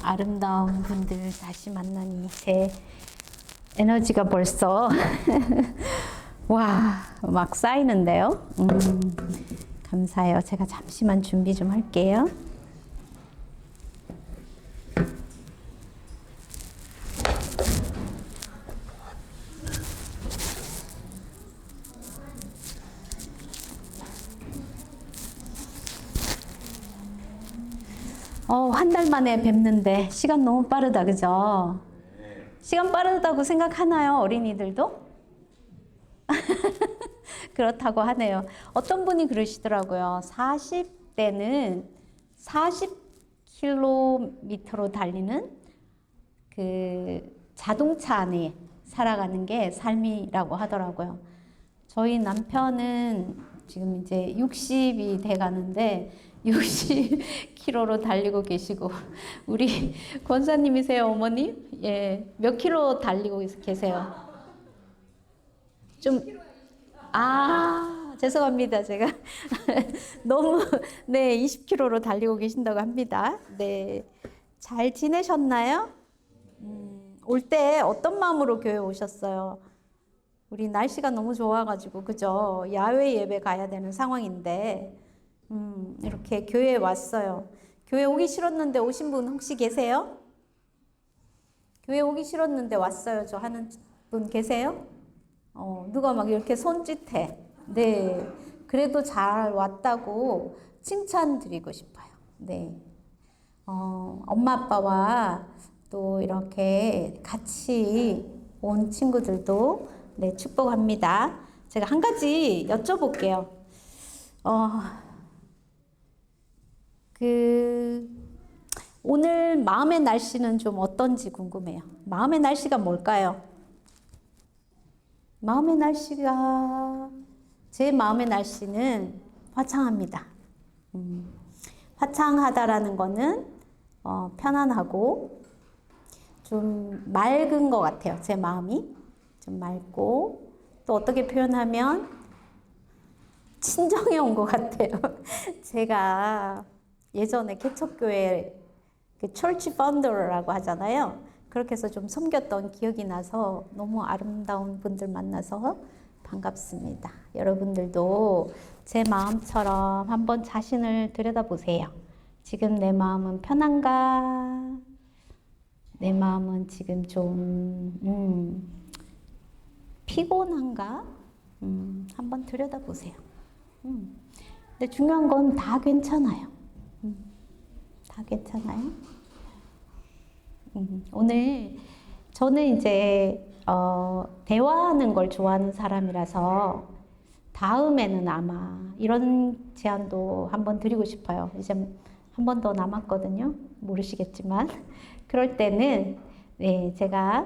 아름다운 분들 다시 만나니 제 에너지가 벌써 와, 막 쌓이는데요. 감사해요. 제가 잠시만 준비 좀 할게요. 한 달 만에 뵙는데 시간 너무 빠르다, 그죠? 시간 빠르다고 생각하나요, 어린이들도? 그렇다고 하네요. 어떤 분이 그러시더라고요. 40대는 40km로 달리는 그 자동차 안에 살아가는 게 삶이라고 하더라고요. 저희 남편은 지금 이제 60이 돼 가는데 60km로 달리고 계시고, 우리 권사님이세요, 어머님? 예, 몇 킬로 달리고 계세요? 좀, 죄송합니다. 제가 너무, 네, 20km로 달리고 계신다고 합니다. 네. 잘 지내셨나요? 올 때 어떤 마음으로 교회 오셨어요? 우리 날씨가 너무 좋아가지고, 그죠? 야외 예배 가야 되는 상황인데, 이렇게 교회에 왔어요. 교회 오기 싫었는데 오신 분 혹시 계세요? 교회 오기 싫었는데 왔어요. 저 하는 분 계세요? 누가 막 이렇게 손짓해. 네. 그래도 잘 왔다고 칭찬 드리고 싶어요. 네. 엄마 아빠와 또 이렇게 같이 온 친구들도 네, 축복합니다. 제가 한 가지 여쭤볼게요. 오늘 마음의 날씨는 좀 어떤지 궁금해요. 마음의 날씨가 뭘까요? 마음의 날씨가, 제 마음의 날씨는 화창합니다. 화창하다라는 거는, 편안하고, 좀 맑은 것 같아요. 제 마음이. 좀 맑고, 또 어떻게 표현하면, 친정에 온 것 같아요. 제가 예전에 개척교회 그 철치 파운더라고 하잖아요. 그렇게 해서 좀 섬겼던 기억이 나서 너무 아름다운 분들 만나서 반갑습니다. 여러분들도 제 마음처럼 한번 자신을 들여다보세요. 지금 내 마음은 편한가? 내 마음은 지금 좀 피곤한가? 한번 들여다보세요. 근데 중요한 건 다 괜찮아요. 다 괜찮아요. 오늘 저는 이제 대화하는 걸 좋아하는 사람이라서 다음에는 아마 이런 제안도 한번 드리고 싶어요. 이제 한 번 더 남았거든요. 모르시겠지만 그럴 때는 네, 제가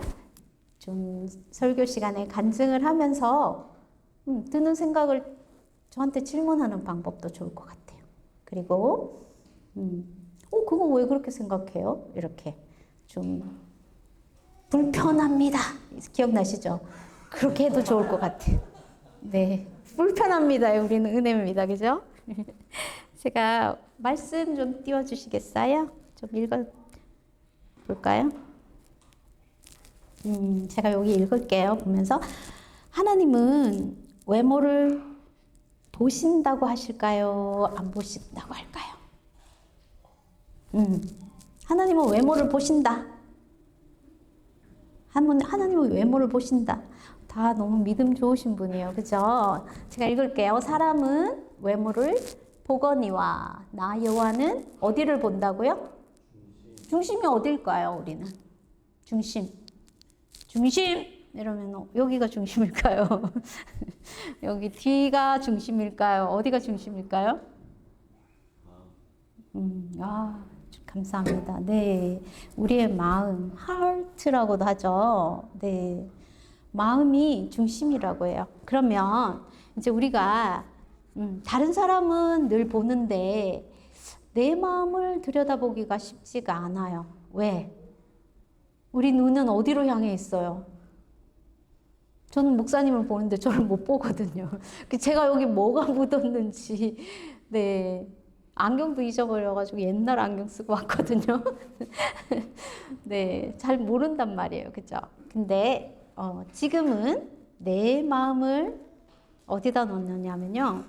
좀 설교 시간에 간증을 하면서 드는 생각을 저한테 질문하는 방법도 좋을 것 같아요. 그리고 그거 왜 그렇게 생각해요? 이렇게 좀 불편합니다. 기억나시죠? 그렇게 해도 좋을 것 같아요. 네, 불편합니다. 우리는 은혜입니다. 그죠? 제가 말씀 좀 띄워주시겠어요? 좀 읽어볼까요? 제가 여기 읽을게요. 보면서 하나님은 외모를 보신다고 하실까요? 안 보신다고 할까요? 하나님은 외모를 보신다. 하나님은 외모를 보신다. 다 너무 믿음 좋으신 분이에요. 그죠? 제가 읽을게요. 사람은 외모를 보거니와 나 여호와는 어디를 본다고요? 중심이 어딜까요? 우리는 중심 이러면 여기가 중심일까요? 여기 뒤가 중심일까요? 어디가 중심일까요? 감사합니다. 네, 우리의 마음, heart라고도 하죠. 네, 마음이 중심이라고 해요. 그러면 이제 우리가 다른 사람은 늘 보는데 내 마음을 들여다보기가 쉽지가 않아요. 왜? 우리 눈은 어디로 향해 있어요? 저는 목사님을 보는데 저를 못 보거든요. 제가 여기 뭐가 묻었는지, 네, 안경도 잊어버려가지고 옛날 안경 쓰고 왔거든요. 네, 잘 모른단 말이에요. 그죠? 근데 지금은 내 마음을 어디다 넣느냐면요.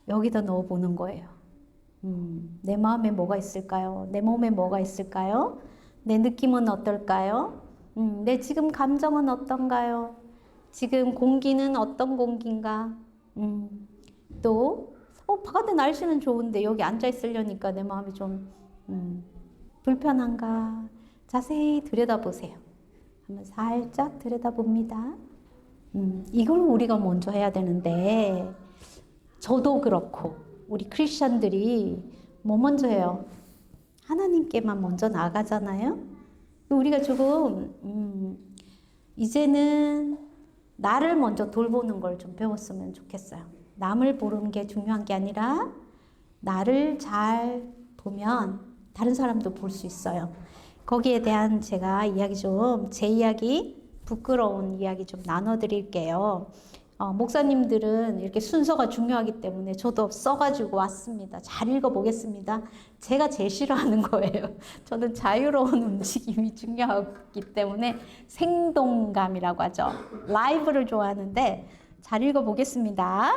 여기다 넣어보는 거예요. 내 마음에 뭐가 있을까요? 내 몸에 뭐가 있을까요? 내 느낌은 어떨까요? 내 지금 감정은 어떤가요? 지금 공기는 어떤 공기인가? 또 바깥에 날씨는 좋은데 여기 앉아 있으려니까 내 마음이 좀 불편한가? 자세히 들여다보세요. 한번 살짝 들여다봅니다. 이걸 우리가 먼저 해야 되는데 저도 그렇고 우리 크리스천들이 뭐 먼저 해요? 하나님께만 먼저 나가잖아요. 우리가 조금 이제는 나를 먼저 돌보는 걸 좀 배웠으면 좋겠어요. 남을 보는 게 중요한 게 아니라 나를 잘 보면 다른 사람도 볼 수 있어요. 거기에 대한 제가 이야기 좀, 제 이야기, 부끄러운 이야기 좀 나눠드릴게요. 목사님들은 이렇게 순서가 중요하기 때문에 저도 써가지고 왔습니다. 잘 읽어보겠습니다. 제가 제일 싫어하는 거예요. 저는 자유로운 움직임이 중요하기 때문에 생동감이라고 하죠. 라이브를 좋아하는데 잘 읽어보겠습니다.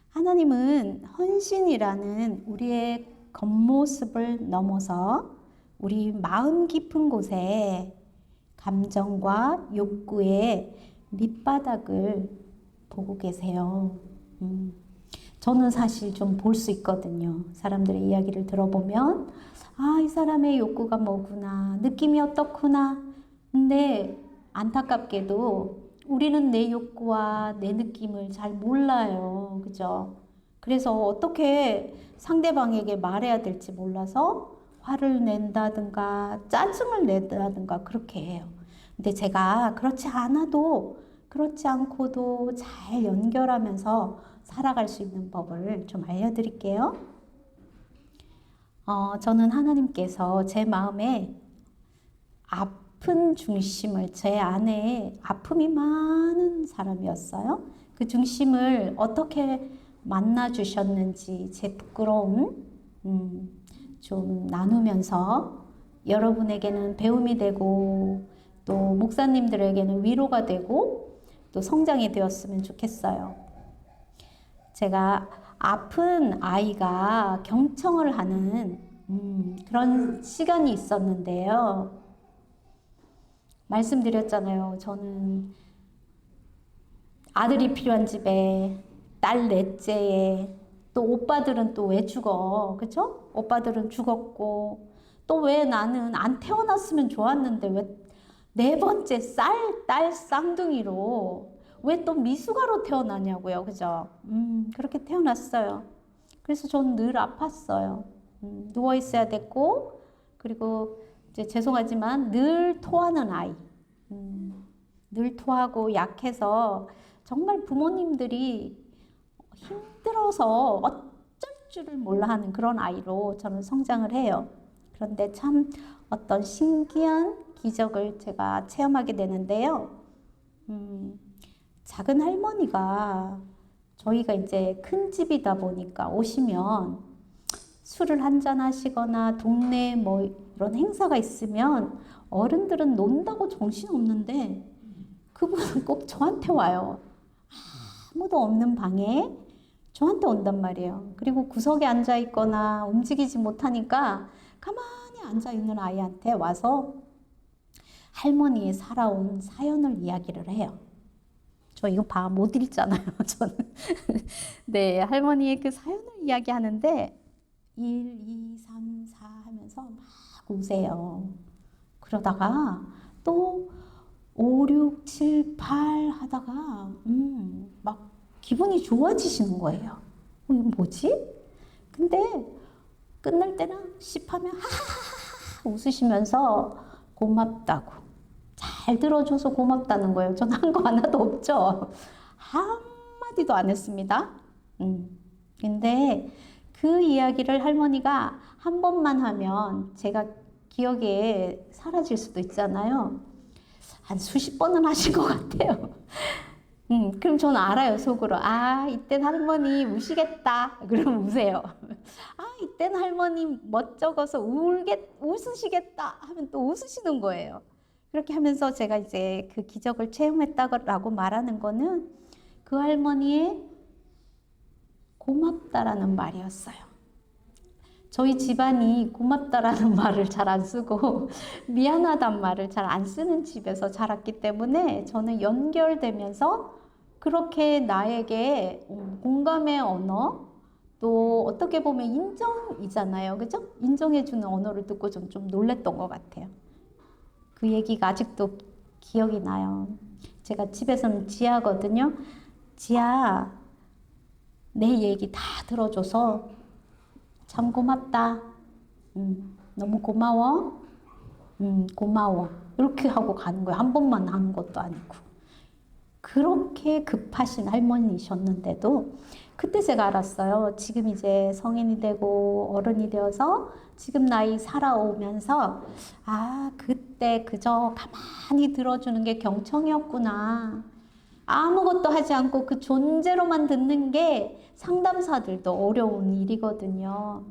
하나님은 헌신이라는 우리의 겉모습을 넘어서 우리 마음 깊은 곳에 감정과 욕구의 밑바닥을 보고 계세요. 저는 사실 좀 볼 수 있거든요. 사람들의 이야기를 들어보면 이 사람의 욕구가 뭐구나, 느낌이 어떻구나. 근데 안타깝게도 우리는 내 욕구와 내 느낌을 잘 몰라요. 그죠? 그래서 어떻게 상대방에게 말해야 될지 몰라서 화를 낸다든가 짜증을 낸다든가 그렇게 해요. 근데 제가 그렇지 않고도 잘 연결하면서 살아갈 수 있는 법을 좀 알려드릴게요. 저는 하나님께서 제 마음에 아픈 중심을, 제 안에 아픔이 많은 사람이었어요. 그 중심을 어떻게 만나주셨는지 제 부끄러움 좀 나누면서 여러분에게는 배움이 되고 또 목사님들에게는 위로가 되고 또 성장이 되었으면 좋겠어요. 제가 아픈 아이가 경청을 하는 그런 시간이 있었는데요. 말씀드렸잖아요. 저는 아들이 필요한 집에 딸 넷째에 또 오빠들은 또 왜 죽어? 그쵸? 오빠들은 죽었고 또 왜 나는 안 태어났으면 좋았는데 왜 네 번째 딸 쌍둥이로 왜 또 미숙아로 태어나냐고요. 그죠? 그렇게 태어났어요. 그래서 저는 늘 아팠어요. 누워 있어야 됐고 그리고 이제 죄송하지만 늘 토하는 아이. 늘 토하고 약해서 정말 부모님들이 힘들어서 어쩔 줄을 몰라 하는 그런 아이로 저는 성장을 해요. 그런데 참 어떤 신기한 기적을 제가 체험하게 되는데요. 작은 할머니가 저희가 이제 큰 집이다 보니까 오시면 술을 한잔 하시거나 동네에 뭐 이런 행사가 있으면 어른들은 논다고 정신없는데 그분은 꼭 저한테 와요. 아무도 없는 방에 저한테 온단 말이에요. 그리고 구석에 앉아 있거나 움직이지 못하니까 가만히 앉아 있는 아이한테 와서 할머니의 살아온 사연을 이야기를 해요. 저 이거 못 읽잖아요, 저는. 네, 할머니의 그 사연을 이야기하는데 1, 2, 3, 4 하면서 막 우세요. 그러다가 또 5, 6, 7, 8 하다가 막 기분이 좋아지시는 거예요. 이거 뭐지? 근데 끝날 때는 10 하면 하하하 웃으시면서 고맙다고. 잘 들어줘서 고맙다는 거예요. 저는 한 거 하나도 없죠. 한마디도 안 했습니다. 근데 그 이야기를 할머니가 한 번만 하면 제가 기억에 사라질 수도 있잖아요. 한 수십 번은 하신 것 같아요. 그럼 저는 알아요, 속으로. 아, 이땐 할머니 우시겠다. 그러면 우세요. 아, 이땐 할머니 멋쩍어서 웃으시겠다. 하면 또 웃으시는 거예요. 그렇게 하면서 제가 이제 그 기적을 체험했다고 말하는 거는 그 할머니의 고맙다라는 말이었어요. 저희 집안이 고맙다라는 말을 잘 안 쓰고 미안하단 말을 잘 안 쓰는 집에서 자랐기 때문에 저는 연결되면서 그렇게 나에게 공감의 언어, 또 어떻게 보면 인정이잖아요. 그죠? 인정해주는 언어를 듣고 좀 놀랬던 것 같아요. 그 얘기가 아직도 기억이 나요. 제가 집에서는 지아거든요. 지아, 내 얘기 다 들어줘서 참 고맙다. 너무 고마워. 고마워. 이렇게 하고 가는 거예요. 한 번만 하는 것도 아니고. 그렇게 급하신 할머니셨는데도 그때 제가 알았어요. 지금 이제 성인이 되고 어른이 되어서 지금 나이 살아오면서 아, 그때 그저 가만히 들어주는 게 경청이었구나. 아무것도 하지 않고 그 존재로만 듣는 게 상담사들도 어려운 일이거든요.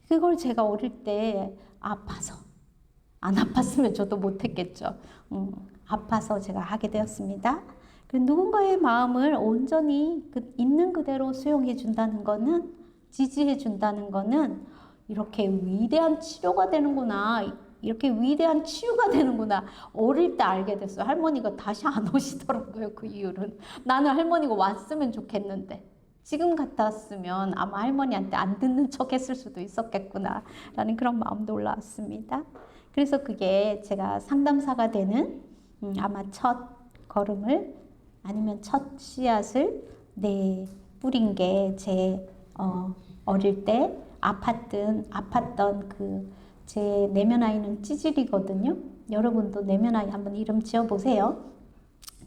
그걸 제가 어릴 때 아파서, 안 아팠으면 저도 못했겠죠. 아파서 제가 하게 되었습니다. 누군가의 마음을 온전히 있는 그대로 수용해 준다는 거는, 지지해 준다는 거는 이렇게 위대한 치료가 되는구나, 이렇게 위대한 치유가 되는구나 어릴 때 알게 됐어요. 할머니가 다시 안 오시더라고요. 그 이유는 나는 할머니가 왔으면 좋겠는데 지금 같았으면 아마 할머니한테 안 듣는 척 했을 수도 있었겠구나 라는 그런 마음도 올라왔습니다. 그래서 그게 제가 상담사가 되는 아마 첫 걸음을 아니면 첫 씨앗을 뿌린 게 제 어릴 때 아팠던 그 제 내면 아이는 찌질이거든요. 여러분도 내면 아이 한번 이름 지어보세요.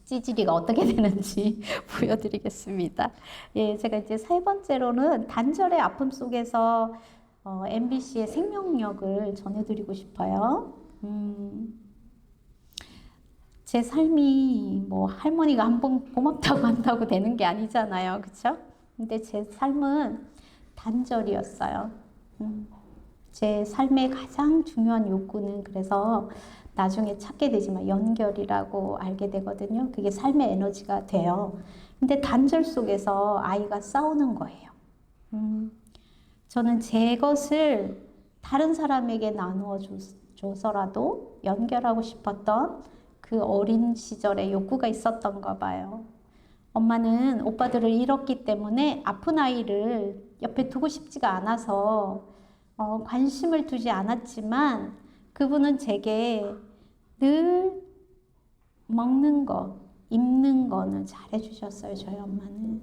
찌질이가 어떻게 되는지 보여드리겠습니다. 예, 제가 이제 세 번째로는 단절의 아픔 속에서 MBC의 생명력을 전해드리고 싶어요. 제 삶이 뭐 할머니가 한번 고맙다고 한다고 되는 게 아니잖아요. 그쵸? 근데 제 삶은 단절이었어요. 제 삶의 가장 중요한 욕구는 그래서 나중에 찾게 되지만 연결이라고 알게 되거든요. 그게 삶의 에너지가 돼요. 근데 단절 속에서 아이가 싸우는 거예요. 저는 제 것을 다른 사람에게 나누어 줘서라도 연결하고 싶었던 그 어린 시절의 욕구가 있었던가 봐요. 엄마는 오빠들을 잃었기 때문에 아픈 아이를 옆에 두고 싶지가 않아서 관심을 두지 않았지만 그분은 제게 늘 먹는 거, 입는 거는 잘해주셨어요. 저희 엄마는.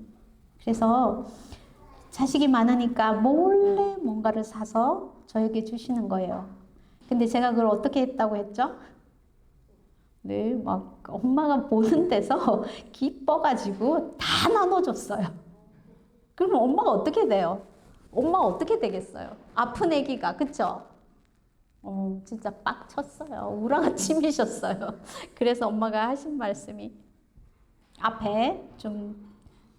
그래서 자식이 많으니까 몰래 뭔가를 사서 저에게 주시는 거예요. 근데 제가 그걸 어떻게 했다고 했죠? 네, 막 엄마가 보는 데서 기뻐가지고 다 나눠줬어요. 그러면 엄마가 어떻게 돼요? 엄마가 어떻게 되겠어요? 아픈 애기가, 그쵸? 진짜 빡쳤어요. 우라가 치미셨어요. 그래서 엄마가 하신 말씀이 앞에 좀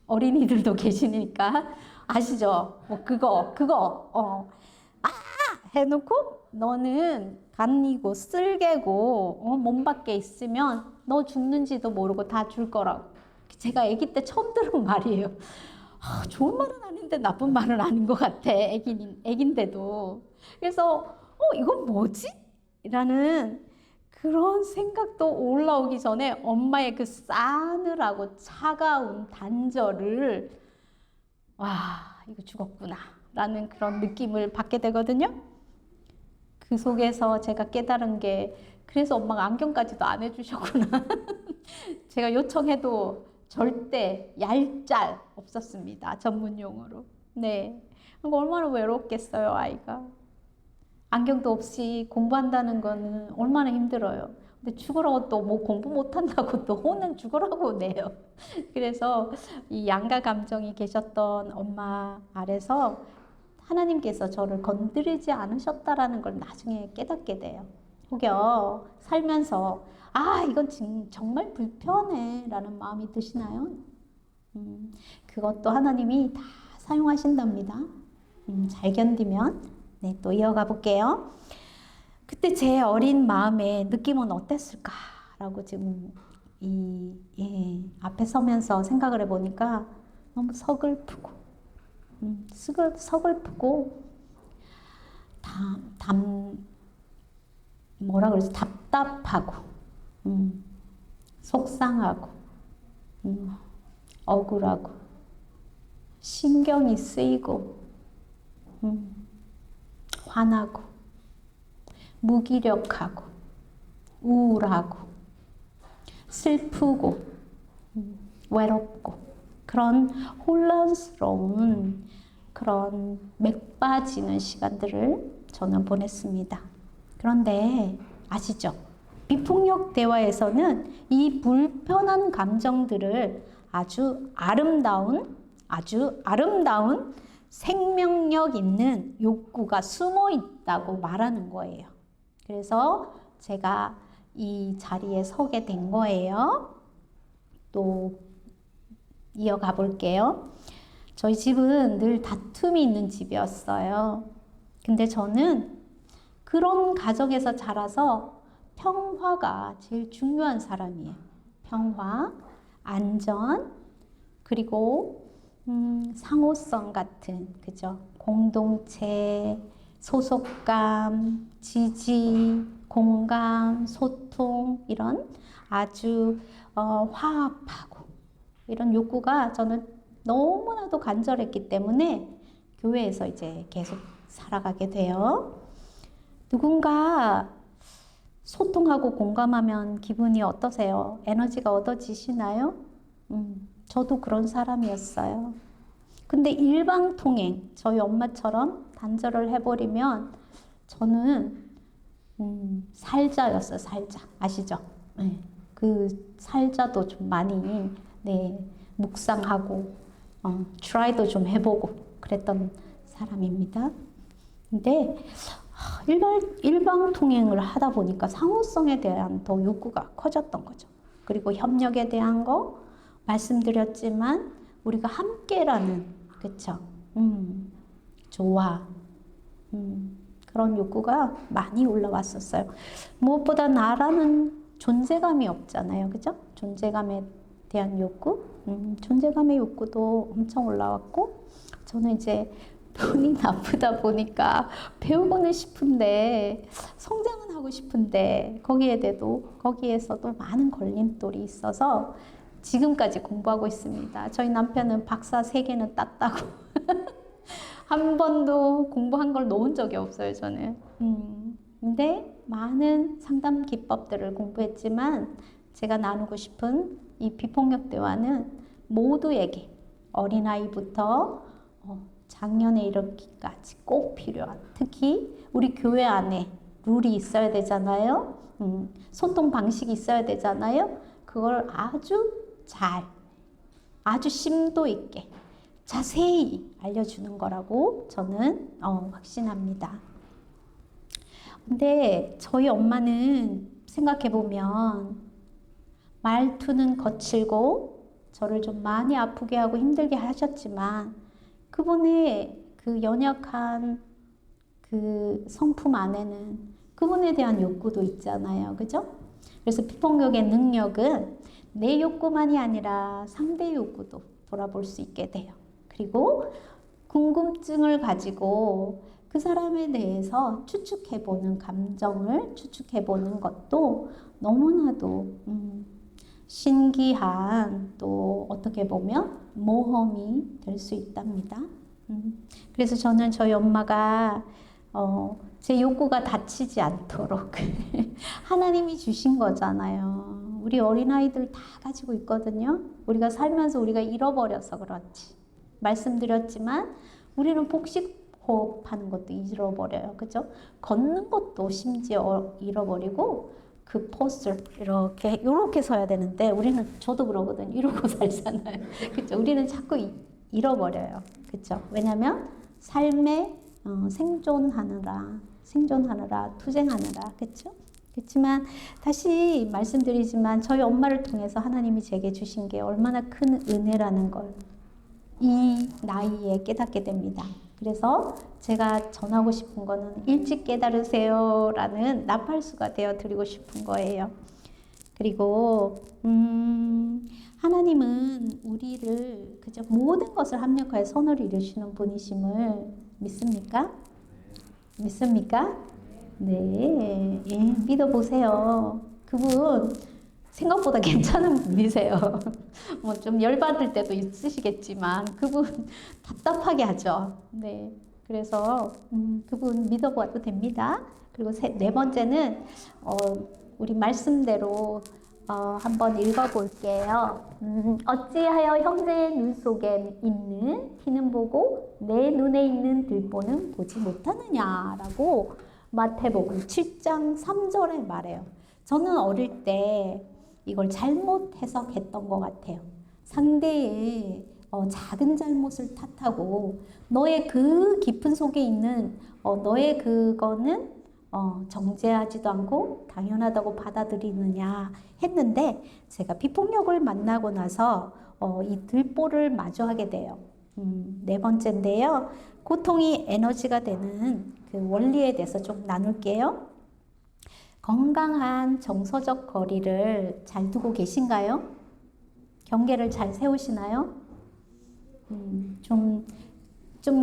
어린이들도 계시니까 아시죠? 뭐 그거 해놓고 너는 간이고 쓸개고 몸 밖에 있으면 너 죽는지도 모르고 다 줄 거라고. 제가 아기 때 처음 들은 말이에요. 좋은 말은 아닌데 나쁜 말은 아닌 것 같아. 애긴데도. 그래서 이건 뭐지? 라는 그런 생각도 올라오기 전에 엄마의 그 싸늘하고 차가운 단절을 이거 죽었구나 라는 그런 느낌을 받게 되거든요. 그 속에서 제가 깨달은 게 그래서 엄마가 안경까지도 안 해주셨구나. 제가 요청해도 절대 얄짤 없었습니다. 전문용어로. 네. 얼마나 외롭겠어요, 아이가. 안경도 없이 공부한다는 거는 얼마나 힘들어요. 근데 죽으라고 또 뭐 공부 못한다고 또 혼은 죽으라고 내요. 그래서 이 양가 감정이 계셨던 엄마 아래서 하나님께서 저를 건드리지 않으셨다라는 걸 나중에 깨닫게 돼요. 혹여 살면서 이건 정말 불편해 라는 마음이 드시나요? 그것도 하나님이 다 사용하신답니다. 잘 견디면. 네, 또 이어가 볼게요. 그때 제 어린 마음의 느낌은 어땠을까라고 지금 앞에 서면서 생각을 해보니까 너무 서글프고, 서글프고, 뭐라 그러지? 답답하고, 속상하고, 억울하고, 신경이 쓰이고, 화나고, 무기력하고, 우울하고, 슬프고, 외롭고, 그런 혼란스러운 그런 맥 빠지는 시간들을 저는 보냈습니다. 그런데 아시죠? 비폭력 대화에서는 이 불편한 감정들을 아주 아름다운 생명력 있는 욕구가 숨어 있다고 말하는 거예요. 그래서 제가 이 자리에 서게 된 거예요. 또 이어가 볼게요. 저희 집은 늘 다툼이 있는 집이었어요. 근데 저는 그런 가정에서 자라서 평화가 제일 중요한 사람이에요. 평화, 안전, 그리고 상호성 같은, 그죠? 공동체, 소속감, 지지, 공감, 소통, 이런 아주 화합하고 이런 욕구가 저는 너무나도 간절했기 때문에 교회에서 이제 계속 살아가게 돼요. 누군가 소통하고 공감하면 기분이 어떠세요? 에너지가 얻어지시나요? 저도 그런 사람이었어요. 근데 일방통행, 저희 엄마처럼 단절을 해버리면 저는 살자였어요. 살자. 아시죠? 네. 그 살자도 좀 많이 묵상하고 트라이도 좀 해보고 그랬던 사람입니다. 근데 일방통행을 하다 보니까 상호성에 대한 더 욕구가 커졌던 거죠. 그리고 협력에 대한 거 말씀드렸지만 우리가 함께라는, 그쵸? 조화, 그런 욕구가 많이 올라왔었어요. 무엇보다 나라는 존재감이 없잖아요. 그죠? 존재감에 대한 욕구, 존재감의 욕구도 엄청 올라왔고, 저는 이제 돈이 나쁘다 보니까 배우고는 싶은데 성장은 하고 싶은데 거기에서도 많은 걸림돌이 있어서 지금까지 공부하고 있습니다. 저희 남편은 박사 3개는 땄다고 한 번도 공부한 걸 놓은 적이 없어요, 저는. 근데 많은 상담 기법들을 공부했지만 제가 나누고 싶은 이 비폭력 대화는 모두에게, 어린아이부터 장년에 이르기까지 꼭 필요한, 특히 우리 교회 안에 룰이 있어야 되잖아요. 소통 방식이 있어야 되잖아요. 그걸 아주 심도 있게 자세히 알려주는 거라고 저는 확신합니다. 근데 저희 엄마는 생각해보면 말투는 거칠고 저를 좀 많이 아프게 하고 힘들게 하셨지만 그분의 그 연약한 그 성품 안에는 그분에 대한 욕구도 있잖아요. 그죠? 그래서 비폭력의 능력은 내 욕구만이 아니라 상대의 욕구도 돌아볼 수 있게 돼요. 그리고 궁금증을 가지고 그 사람에 대해서 추측해보는, 감정을 추측해보는 것도 너무나도 신기한, 또 어떻게 보면 모험이 될 수 있답니다. 그래서 저는 저희 엄마가 제 욕구가 다치지 않도록 하나님이 주신 거잖아요. 우리 어린아이들 다 가지고 있거든요. 우리가 살면서 우리가 잃어버려서 그렇지. 말씀드렸지만 우리는 복식호흡하는 것도 잃어버려요. 그죠? 걷는 것도 심지어 잃어버리고 그 포스를 이렇게 서야 되는데 우리는, 저도 그러거든요. 이러고 살잖아요. 그죠? 우리는 자꾸 잃어버려요. 그죠? 왜냐면 삶에 생존하느라 투쟁하느라, 그쵸? 그렇지만 다시 말씀드리지만 저희 엄마를 통해서 하나님이 제게 주신 게 얼마나 큰 은혜라는 걸 이 나이에 깨닫게 됩니다. 그래서 제가 전하고 싶은 거는 일찍 깨달으세요 라는 나팔수가 되어 드리고 싶은 거예요. 그리고 하나님은 우리를 그저 모든 것을 합력하여 선을 이루시는 분이심을 믿습니까? 믿습니까? 네, 예, 믿어보세요. 그분 생각보다 괜찮은 분이세요. 뭐 좀 열받을 때도 있으시겠지만 그분 답답하게 하죠. 네, 그래서 그분 믿어봐도 됩니다. 그리고 네 번째는 우리 말씀대로 한번 읽어볼게요. 어찌하여 형제의 눈 속에 있는 티는 보고 내 눈에 있는 들보는 보지 못하느냐라고 마태복음 7장 3절에 말해요. 저는 어릴 때 이걸 잘못 해석했던 것 같아요. 상대의 작은 잘못을 탓하고 너의 그 깊은 속에 있는 너의 그거는 정죄하지도 않고 당연하다고 받아들이느냐 했는데 제가 비폭력을 만나고 나서 이 들보를 마주하게 돼요. 네 번째인데요. 고통이 에너지가 되는 그 원리에 대해서 좀 나눌게요. 건강한 정서적 거리를 잘 두고 계신가요? 경계를 잘 세우시나요? 좀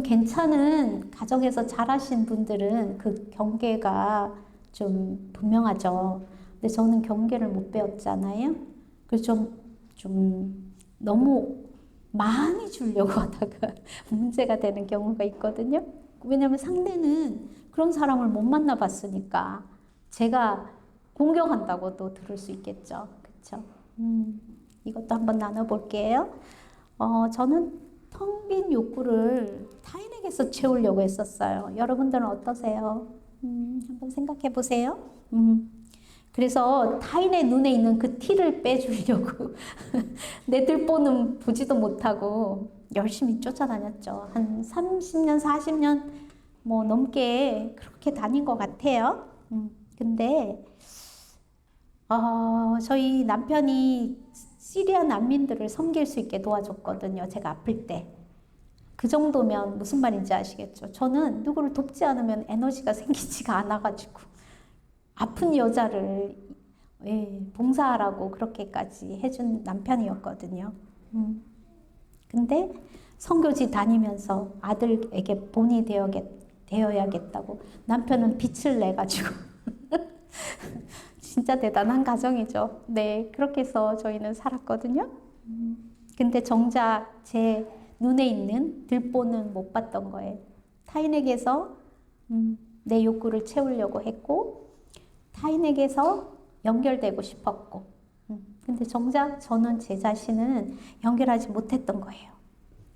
괜찮은 가정에서 자라신 분들은 그 경계가 좀 분명하죠. 근데 저는 경계를 못 배웠잖아요. 그래서 좀 너무 많이 주려고 하다가 문제가 되는 경우가 있거든요. 왜냐하면 상대는 그런 사람을 못 만나봤으니까 제가 공격한다고도 들을 수 있겠죠. 그렇죠? 이것도 한번 나눠볼게요. 저는 텅 빈 욕구를 타인에게서 채우려고 했었어요. 여러분들은 어떠세요? 한번 생각해 보세요. 그래서 타인의 눈에 있는 그 티를 빼주려고 내 들보는 보지도 못하고 열심히 쫓아다녔죠. 한 30년, 40년 뭐 넘게 그렇게 다닌 것 같아요. 근데 저희 남편이 시리아 난민들을 섬길 수 있게 도와줬거든요. 제가 아플 때. 그 정도면 무슨 말인지 아시겠죠? 저는 누구를 돕지 않으면 에너지가 생기지가 않아가지고 아픈 여자를 봉사하라고 그렇게까지 해준 남편이었거든요. 근데 선교지 다니면서 아들에게 본이 되어야겠다고 남편은 빚을 내가지고 진짜 대단한 가정이죠. 네, 그렇게 해서 저희는 살았거든요. 근데 정작 제 눈에 있는 들보는 못 봤던 거예요. 타인에게서 내 욕구를 채우려고 했고 타인에게서 연결되고 싶었고 근데 정작 저는 제 자신은 연결하지 못했던 거예요.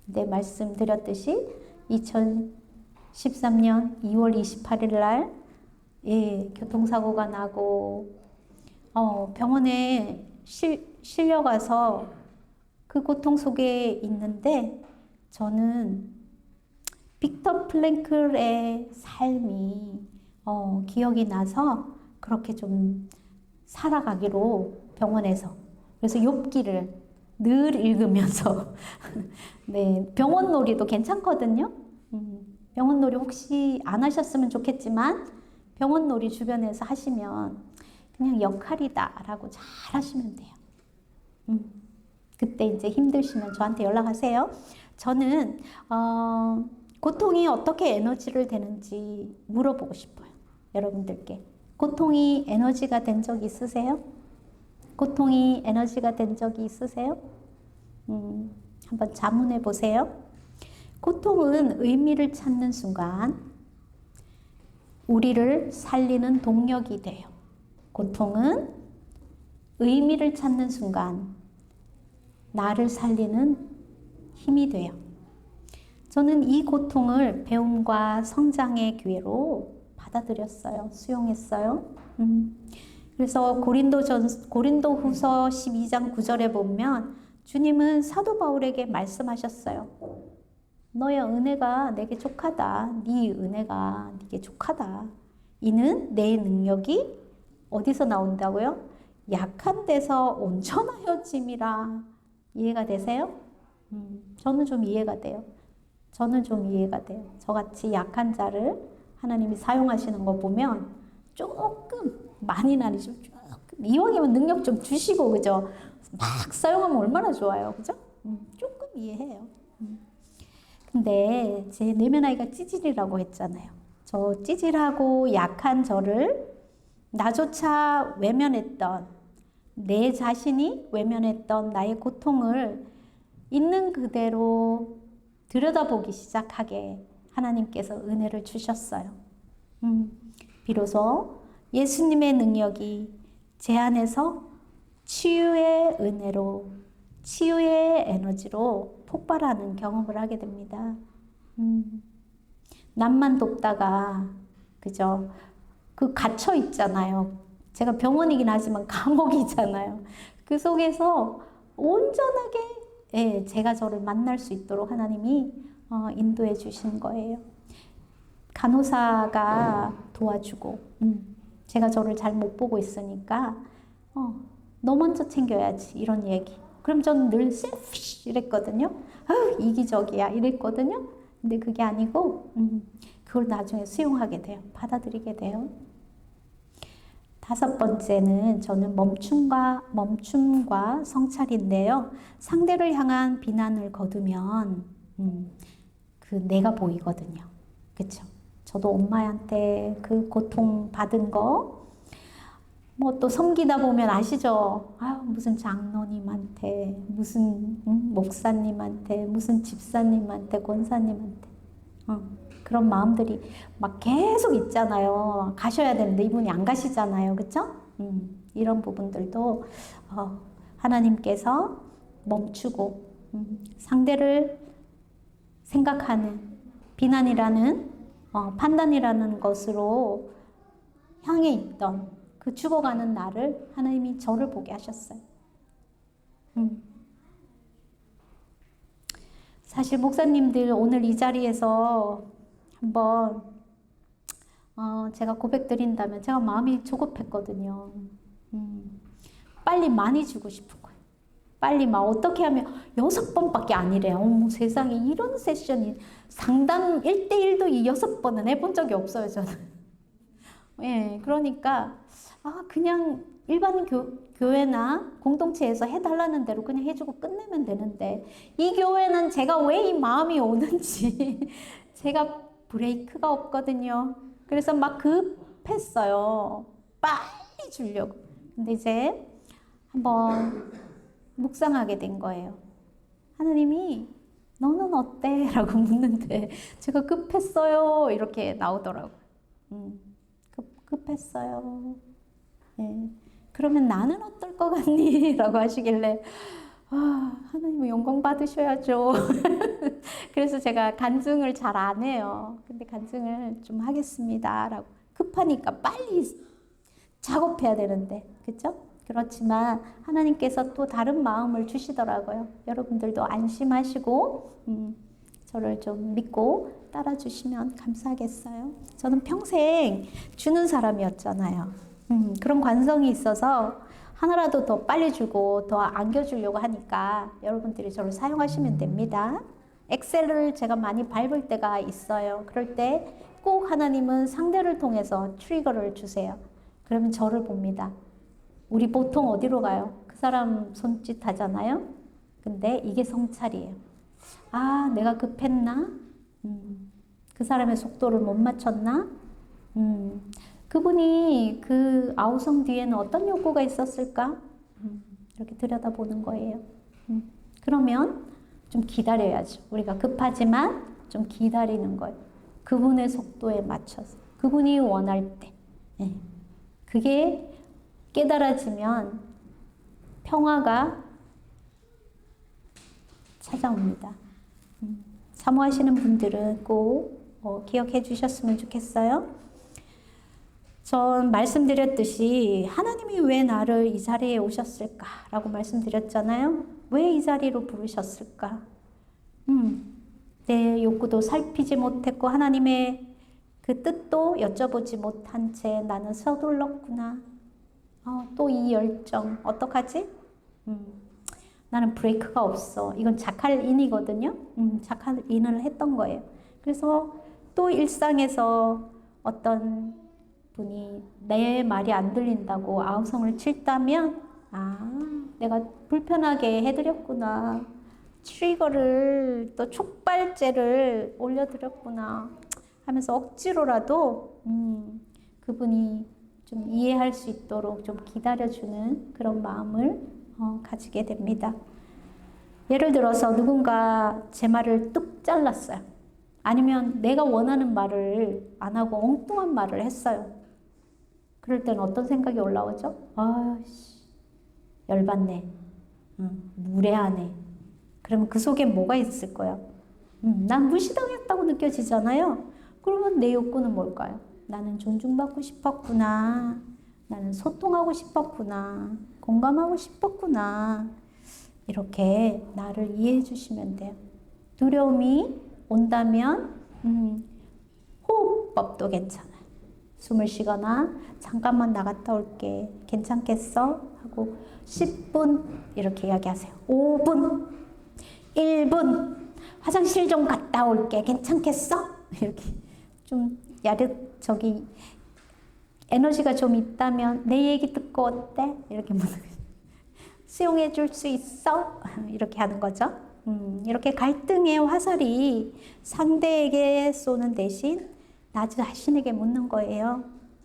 네, 말씀드렸듯이 2013년 2월 28일 날 교통사고가 나고 병원에 실려가서 그 고통 속에 있는데 저는 빅터 프랭클의 삶이 기억이 나서 그렇게 좀 살아가기로 병원에서 그래서 욥기를 늘 읽으면서 네, 병원 놀이도 괜찮거든요. 병원 놀이 혹시 안 하셨으면 좋겠지만 병원 놀이 주변에서 하시면 그냥 역할이다 라고 잘 하시면 돼요. 그때 이제 힘드시면 저한테 연락하세요. 저는 고통이 어떻게 에너지를 되는지 물어보고 싶어요. 여러분들께. 고통이 에너지가 된 적 있으세요? 고통이 에너지가 된 적이 있으세요? 한번 자문해 보세요. 고통은 의미를 찾는 순간 우리를 살리는 동력이 돼요. 고통은 의미를 찾는 순간 나를 살리는 힘이 돼요. 저는 이 고통을 배움과 성장의 기회로 받아들였어요. 수용했어요. 그래서 고린도후서 12장 9절에 보면 주님은 사도 바울에게 말씀하셨어요. 너의 은혜가 내게 족하다. 네 은혜가 네게 족하다. 이는 내 능력이 어디서 나온다고요? 약한 데서 온전하여짐이라. 이해가 되세요? 저는 좀 이해가 돼요. 저는 좀 이해가 돼요. 저같이 약한 자를 하나님이 사용하시는 거 보면 조금 많이는 아니죠. 조금 이왕이면 능력 좀 주시고 그죠? 막 사용하면 얼마나 좋아요. 그죠? 조금 이해해요. 근데 제 내면 아이가 찌질이라고 했잖아요. 저 찌질하고 약한 저를 나조차 외면했던 내 자신이 외면했던 나의 고통을 있는 그대로 들여다보기 시작하게 하나님께서 은혜를 주셨어요. 비로소 예수님의 능력이 제 안에서 치유의 은혜로, 치유의 에너지로 폭발하는 경험을 하게 됩니다. 남만 돕다가, 그죠? 그 갇혀 있잖아요. 제가 병원이긴 하지만 감옥이잖아요. 그 속에서 온전하게 제가 저를 만날 수 있도록 하나님이 인도해 주신 거예요. 간호사가 도와주고, 제가 저를 잘 못 보고 있으니까, 너 먼저 챙겨야지, 이런 얘기. 그럼 저는 늘 셀피쉬 이랬거든요. 이기적이야 이랬거든요. 근데 그게 아니고, 그걸 나중에 수용하게 돼요. 받아들이게 돼요. 5번째는 저는 멈춤과 성찰인데요. 상대를 향한 비난을 거두면 그 내가 보이거든요. 그렇죠? 저도 엄마한테 그 고통 받은 거 뭐 또 섬기다 보면 아시죠? 무슨 장로님한테, 무슨 목사님한테, 무슨 집사님한테, 권사님한테 그런 마음들이 막 계속 있잖아요. 가셔야 되는데 이분이 안 가시잖아요. 그렇죠? 이런 부분들도 하나님께서 멈추고 상대를 생각하는 비난이라는 판단이라는 것으로 향해 있던 그 죽어가는 나를 하나님이 저를 보게 하셨어요. 사실 목사님들 오늘 이 자리에서 한번 제가 고백드린다면 제가 마음이 조급했거든요. 빨리 많이 주고 싶은 거예요. 빨리 막 어떻게 하면 6번밖에 아니래요. 어머 세상에 이런 세션이 상담 1대1도 이 6번은 해본 적이 없어요 저는. 예, 그러니까 그냥 일반 교회나 공동체에서 해달라는 대로 그냥 해주고 끝내면 되는데 이 교회는 제가 왜 이 마음이 오는지 제가 브레이크가 없거든요. 그래서 막 급했어요. 빨리 주려고. 근데 이제 한번 묵상하게 된 거예요. 하나님이 너는 어때? 라고 묻는데 제가 급했어요. 이렇게 나오더라고요. 급했어요. 네. 그러면 나는 어떨 것 같니? 라고 하시길래 하나님 영광 받으셔야죠. 그래서 제가 간증을 잘 안 해요. 근데 간증을 좀 하겠습니다. 라고. 급하니까 빨리 작업해야 되는데. 그쵸? 그렇지만 하나님께서 또 다른 마음을 주시더라고요. 여러분들도 안심하시고 저를 좀 믿고 따라주시면 감사하겠어요. 저는 평생 주는 사람이었잖아요. 그런 관성이 있어서 하나라도 더 빨리 주고 더 안겨주려고 하니까 여러분들이 저를 사용하시면 됩니다. 엑셀을 제가 많이 밟을 때가 있어요. 그럴 때 꼭 하나님은 상대를 통해서 트리거를 주세요. 그러면 저를 봅니다. 우리 보통 어디로 가요? 그 사람 손짓 하잖아요. 근데 이게 성찰이에요. 내가 급했나? 그 사람의 속도를 못 맞췄나? 그분이 그 아우성 뒤에는 어떤 욕구가 있었을까? 이렇게 들여다보는 거예요. 그러면 좀 기다려야죠. 우리가 급하지만 좀 기다리는 거예요. 그분의 속도에 맞춰서. 그분이 원할 때. 그게 깨달아지면 평화가 찾아옵니다. 사모하시는 분들은 꼭 기억해 주셨으면 좋겠어요. 전 말씀드렸듯이 하나님이 왜 나를 이 자리에 오셨을까라고 말씀드렸잖아요. 왜 이 자리로 부르셨을까? 내 욕구도 살피지 못했고 하나님의 그 뜻도 여쭤보지 못한 채 나는 서둘렀구나. 또 이 열정 어떡하지? 나는 브레이크가 없어. 이건 자칼인이거든요. 자칼인을 했던 거예요. 그래서 또 일상에서 어떤 분이 내 말이 안 들린다고 아우성을 칠다면 내가 불편하게 해드렸구나. 트리거를 또 촉발제를 올려드렸구나 하면서 억지로라도 그분이 좀 이해할 수 있도록 좀 기다려주는 그런 마음을 가지게 됩니다. 예를 들어서 누군가 제 말을 뚝 잘랐어요. 아니면 내가 원하는 말을 안 하고 엉뚱한 말을 했어요. 그럴 때는 어떤 생각이 올라오죠? 열받네. 무례하네. 그러면 그 속에 뭐가 있을 거예요? 난 무시당했다고 느껴지잖아요. 그러면 내 욕구는 뭘까요? 나는 존중받고 싶었구나. 나는 소통하고 싶었구나. 공감하고 싶었구나. 이렇게 나를 이해해 주시면 돼요. 두려움이 온다면 호흡법도 괜찮아요. 숨을 쉬거나 잠깐만 나갔다 올게. 괜찮겠어? 하고 10분 이렇게 이야기하세요. 5분, 1분, 화장실 좀 갔다 올게. 괜찮겠어? 이렇게 좀 에너지가 좀 있다면 내 얘기 듣고 어때? 이렇게 수용해 줄 수 있어? 이렇게 하는 거죠. 이렇게 갈등의 화살이 상대에게 쏘는 대신 나 자신에게 묻는 거예요.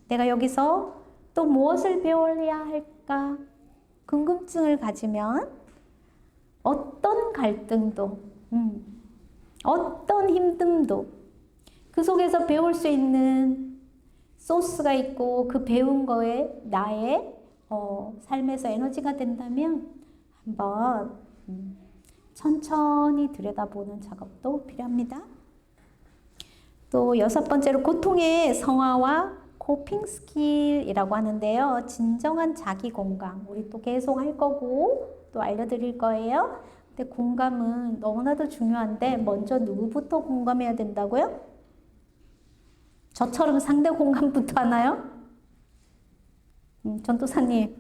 내가 여기서 또 무엇을 배워야 할까? 궁금증을 가지면 어떤 갈등도, 어떤 힘듦도 그 속에서 배울 수 있는 소스가 있고 그 배운 거에 나의 삶에서 에너지가 된다면 한번 천천히 들여다보는 작업도 필요합니다. 또 6번째로 고통의 성화와 코핑 스킬이라고 하는데요. 진정한 자기 공감. 우리 또 계속 할 거고 또 알려드릴 거예요. 근데 공감은 너무나도 중요한데 먼저 누구부터 공감해야 된다고요? 저처럼 상대 공감부터 하나요? 전도사님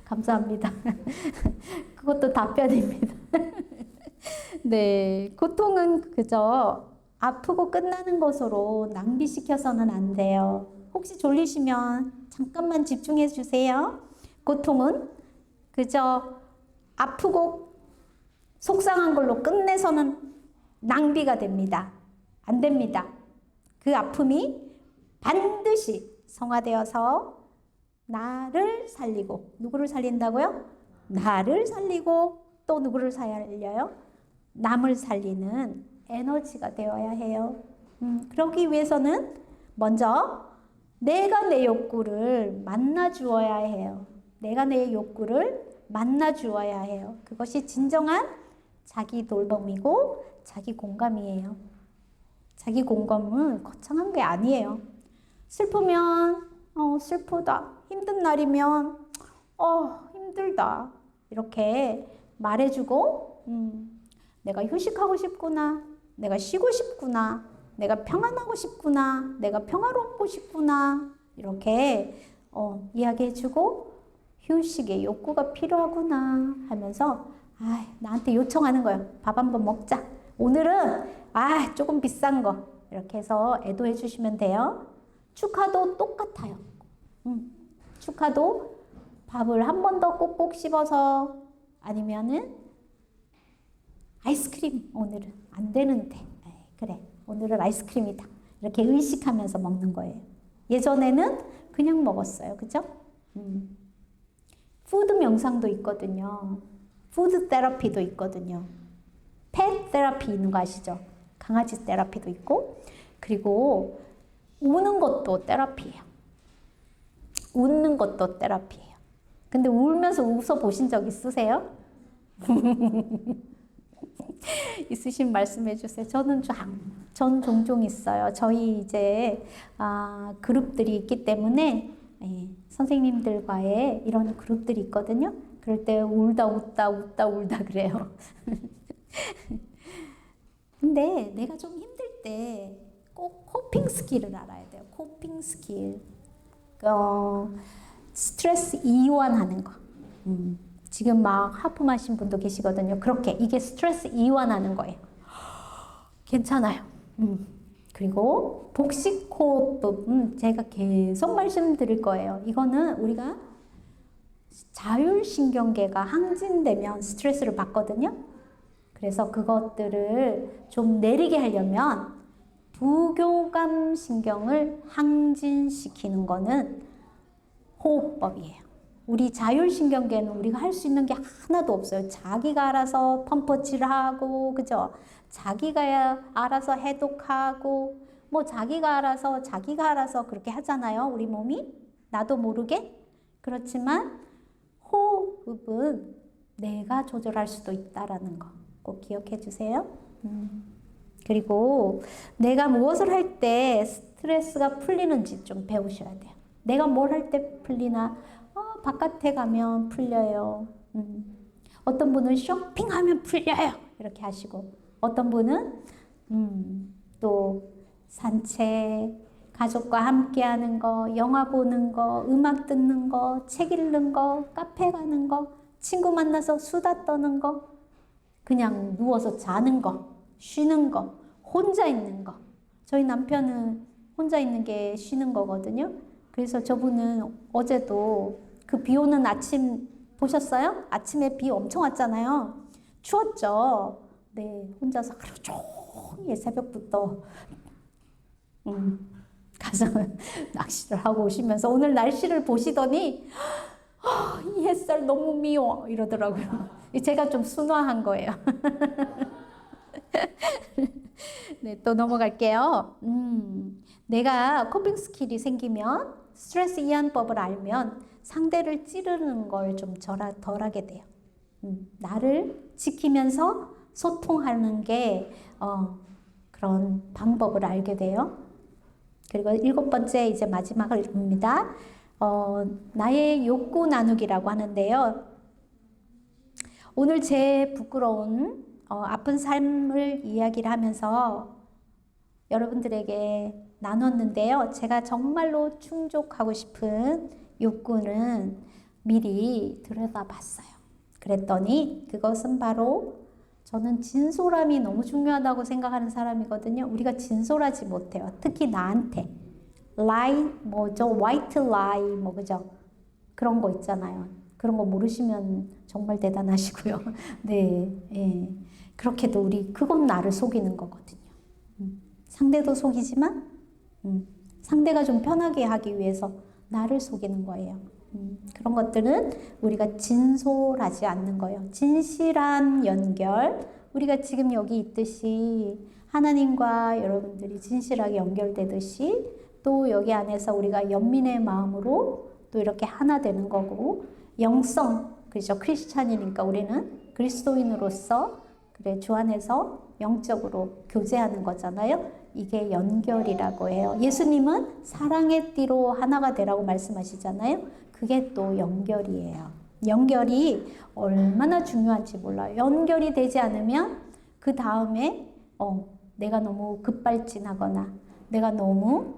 감사합니다. 그것도 답변입니다. 네, 고통은 그저 아프고 끝나는 것으로 낭비시켜서는 안 돼요. 혹시 졸리시면 잠깐만 집중해 주세요. 고통은 그저 아프고 속상한 걸로 끝내서는 낭비가 됩니다. 안 됩니다. 그 아픔이 반드시 성화되어서 나를 살리고, 누구를 살린다고요? 나를 살리고 또 누구를 살려요? 남을 살리는 에너지가 되어야 해요. 그러기 위해서는 먼저 내가 내 욕구를 만나 주어야 해요. 내가 내 욕구를 만나 주어야 해요. 그것이 진정한 자기 돌봄이고 자기 공감이에요. 자기 공감은 거창한 게 아니에요. 슬프면 슬프다. 힘든 날이면 힘들다. 이렇게 말해주고 내가 휴식하고 싶구나. 내가 쉬고 싶구나. 내가 평안하고 싶구나. 내가 평화롭고 싶구나. 이렇게 이야기해주고 휴식의 욕구가 필요하구나 하면서 나한테 요청하는 거예요. 밥 한번 먹자. 오늘은 조금 비싼 거 이렇게 해서 애도해 주시면 돼요. 축하도 똑같아요. 축하도 밥을 한 번 더 꼭꼭 씹어서 아니면은 아이스크림 오늘은 안 되는데 그래 오늘은 아이스크림이다 이렇게 의식하면서 먹는 거예요. 예전에는 그냥 먹었어요. 그죠? 푸드 명상도 있거든요. 푸드 테라피도 있거든요. 펫 테라피 있는 거 아시죠? 강아지 테라피도 있고 그리고 우는 것도 테라피예요. 웃는 것도 테라피예요. 근데 울면서 웃어 보신 적 있으세요? 있으신 말씀해 주세요. 전 종종 있어요. 저희 이제 그룹들이 있기 때문에 선생님들과의 이런 그룹들이 있거든요. 그럴 때 울다 웃다 웃다 울다 그래요. 근데 내가 좀 힘들 때 꼭 코핑 스킬을 알아야 돼요. 코핑 스킬. 스트레스 이완하는 거. 지금 막 하품하신 분도 계시거든요. 그렇게 이게 스트레스 이완하는 거예요. 괜찮아요. 그리고 복식호흡법, 제가 계속 말씀드릴 거예요. 이거는 우리가 자율신경계가 항진되면 스트레스를 받거든요. 그래서 그것들을 좀 내리게 하려면 부교감 신경을 항진시키는 거는 호흡법이에요. 우리 자율신경계는 우리가 할 수 있는 게 하나도 없어요. 자기가 알아서 펌프질을 하고, 그죠? 자기가 알아서 해독하고, 뭐 자기가 알아서 그렇게 하잖아요. 우리 몸이. 나도 모르게. 그렇지만 호흡은 내가 조절할 수도 있다라는 거 꼭 기억해 주세요. 그리고 내가 무엇을 할 때 스트레스가 풀리는지 좀 배우셔야 돼요. 내가 뭘 할 때 풀리나? 바깥에 가면 풀려요. 어떤 분은 쇼핑하면 풀려요. 이렇게 하시고, 어떤 분은 또 산책, 가족과 함께 하는 거, 영화 보는 거, 음악 듣는 거, 책 읽는 거, 카페 가는 거, 친구 만나서 수다 떠는 거, 그냥 누워서 자는 거, 쉬는 거, 혼자 있는 거. 저희 남편은 혼자 있는 게 쉬는 거거든요. 그래서 저분은 어제도 그 비 오는 아침 보셨어요? 아침에 비 엄청 왔잖아요. 추웠죠? 네, 혼자서 하루 종일 새벽부터 가서 낚시를 하고 오시면서 오늘 날씨를 보시더니 이 햇살 너무 미워 이러더라고요. 제가 좀 순화한 거예요. 네, 또 넘어갈게요. 내가 코핑 스킬이 생기면 스트레스 이완법을 알면 상대를 찌르는 걸 좀 덜하게 돼요. 나를 지키면서 소통하는 게 그런 방법을 알게 돼요. 그리고 7번째 이제 마지막입니다. 나의 욕구 나누기라고 하는데요. 오늘 제 부끄러운 아픈 삶을 이야기를 하면서 여러분들에게 나눴는데요. 제가 정말로 충족하고 싶은 욕구는 미리 들여다봤어요. 그랬더니 그것은 바로 저는 진솔함이 너무 중요하다고 생각하는 사람이거든요. 우리가 진솔하지 못해요. 특히 나한테. lie, white lie, 그죠? 그런 거 있잖아요. 그런 거 모르시면 정말 대단하시고요. 네, 예. 그렇게도 그건 나를 속이는 거거든요. 상대도 속이지만, 상대가 좀 편하게 하기 위해서 나를 속이는 거예요. 그런 것들은 우리가 진솔하지 않는 거예요. 진실한 연결, 우리가 지금 여기 있듯이 하나님과 여러분들이 진실하게 연결되듯이 또 여기 안에서 우리가 연민의 마음으로 또 이렇게 하나 되는 거고, 영성, 그렇죠? 크리스찬이니까 우리는 그리스도인으로서 그래 주 안에서 영적으로 교제하는 거잖아요. 이게 연결이라고 해요. 예수님은 사랑의 띠로 하나가 되라고 말씀하시잖아요. 그게 또 연결이에요. 연결이 얼마나 중요한지 몰라요. 연결이 되지 않으면 그 다음에 내가 너무 급발진하거나 내가 너무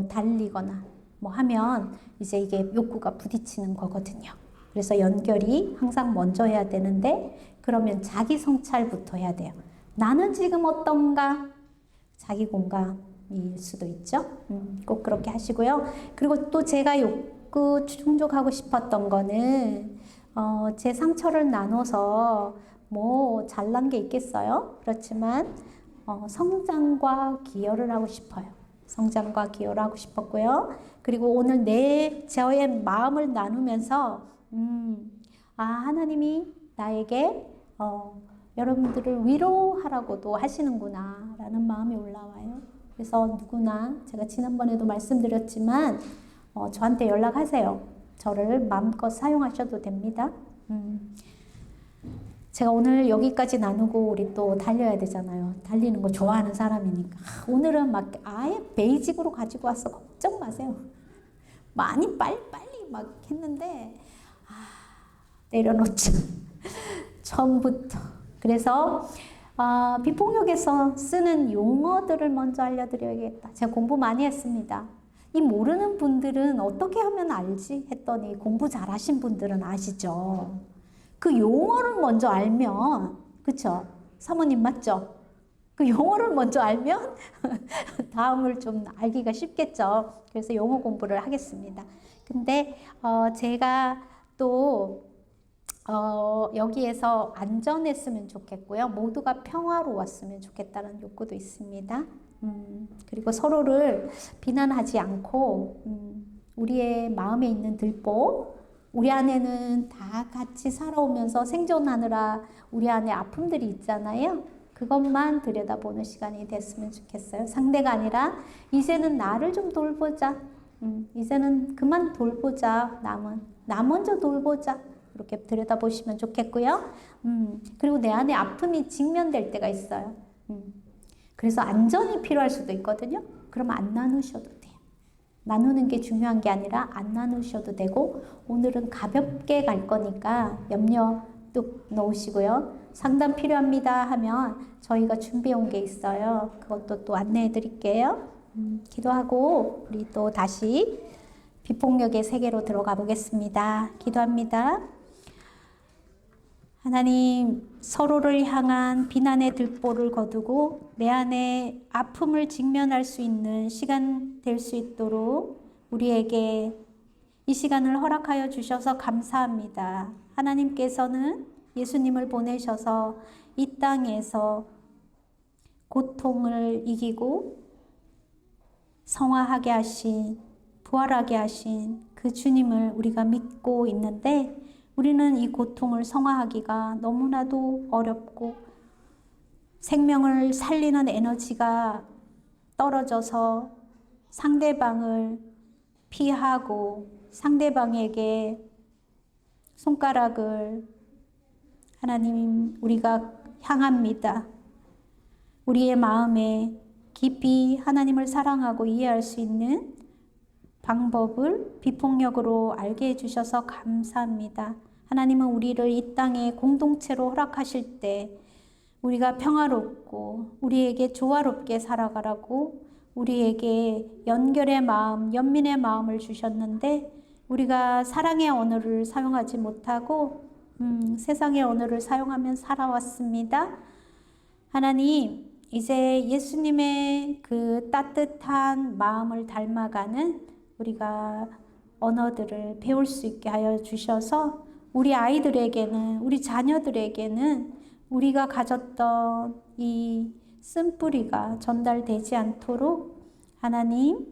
달리거나 뭐 하면 이제 이게 욕구가 부딪히는 거거든요. 그래서 연결이 항상 먼저 해야 되는데, 그러면 자기 성찰부터 해야 돼요. 나는 지금 어떤가? 자기 공감일 수도 있죠. 꼭 그렇게 하시고요. 그리고 또 제가 욕구 충족하고 싶었던 거는 제 상처를 나눠서 뭐 잘난 게 있겠어요? 그렇지만 성장과 기여를 하고 싶어요. 성장과 기여를 하고 싶었고요. 그리고 오늘 저의 마음을 나누면서 하나님이 나에게 여러분들을 위로하라고도 하시는구나 라는 마음이 올라와요. 그래서 누구나 제가 지난번에도 말씀드렸지만 저한테 연락하세요. 저를 마음껏 사용하셔도 됩니다. 제가 오늘 여기까지 나누고 우리 또 달려야 되잖아요. 달리는 거 좋아하는 사람이니까. 오늘은 막 아예 베이직으로 가지고 와서 걱정 마세요. 많이 빨리 막 했는데 내려놓자. 처음부터. 그래서 비폭력에서 쓰는 용어들을 먼저 알려드려야겠다. 제가 공부 많이 했습니다. 이 모르는 분들은 어떻게 하면 알지 했더니 공부 잘하신 분들은 아시죠. 그 용어를 먼저 알면, 그쵸? 사모님 맞죠? 그 용어를 먼저 알면 다음을 좀 알기가 쉽겠죠. 그래서 영어 공부를 하겠습니다. 근데 제가 또 여기에서 안전했으면 좋겠고요. 모두가 평화로웠으면 좋겠다는 욕구도 있습니다. 그리고 서로를 비난하지 않고 우리의 마음에 있는 들보, 우리 안에는 다 같이 살아오면서 생존하느라 우리 안에 아픔들이 있잖아요. 그것만 들여다보는 시간이 됐으면 좋겠어요. 상대가 아니라 이제는 나를 좀 돌보자. 이제는 그만 돌보자. 나 먼저 돌보자. 이렇게 들여다보시면 좋겠고요. 그리고 내 안에 아픔이 직면될 때가 있어요. 그래서 안전이 필요할 수도 있거든요. 그러면 안 나누셔도 돼요. 나누는 게 중요한 게 아니라 안 나누셔도 되고, 오늘은 가볍게 갈 거니까 염려 뚝 넣으시고요. 상담 필요합니다 하면 저희가 준비해 온 게 있어요. 그것도 또 안내해 드릴게요. 기도하고 우리 또 다시 비폭력의 세계로 들어가 보겠습니다. 기도합니다. 하나님, 서로를 향한 비난의 들보를 거두고 내 안에 아픔을 직면할 수 있는 시간 될 수 있도록 우리에게 이 시간을 허락하여 주셔서 감사합니다. 하나님께서는 예수님을 보내셔서 이 땅에서 고통을 이기고 성화하게 하신, 부활하게 하신 그 주님을 우리가 믿고 있는데, 우리는 이 고통을 성화하기가 너무나도 어렵고 생명을 살리는 에너지가 떨어져서 상대방을 피하고 상대방에게 손가락을 하나님 우리가 향합니다. 우리의 마음에 깊이 하나님을 사랑하고 이해할 수 있는 방법을 비폭력으로 알게 해주셔서 감사합니다. 하나님은 우리를 이 땅에 공동체로 허락하실 때 우리가 평화롭고 우리에게 조화롭게 살아가라고 우리에게 연결의 마음, 연민의 마음을 주셨는데, 우리가 사랑의 언어를 사용하지 못하고 세상의 언어를 사용하면 살아왔습니다. 하나님, 이제 예수님의 그 따뜻한 마음을 닮아가는 우리가 언어들을 배울 수 있게 하여 주셔서 우리 아이들에게는, 우리 자녀들에게는 우리가 가졌던 이 쓴뿌리가 전달되지 않도록 하나님,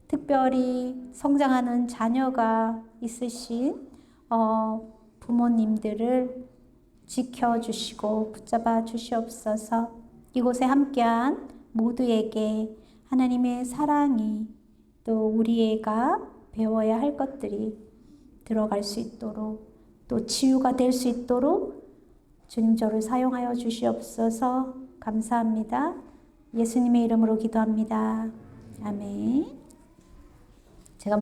특별히 성장하는 자녀가 있으신 부모님들을 지켜주시고 붙잡아 주시옵소서. 이곳에 함께한 모두에게 하나님의 사랑이, 또 우리가 배워야 할 것들이 들어갈 수 있도록, 또 치유가 될 수 있도록 주님 저를 사용하여 주시옵소서. 감사합니다. 예수님의 이름으로 기도합니다. 아멘. 제가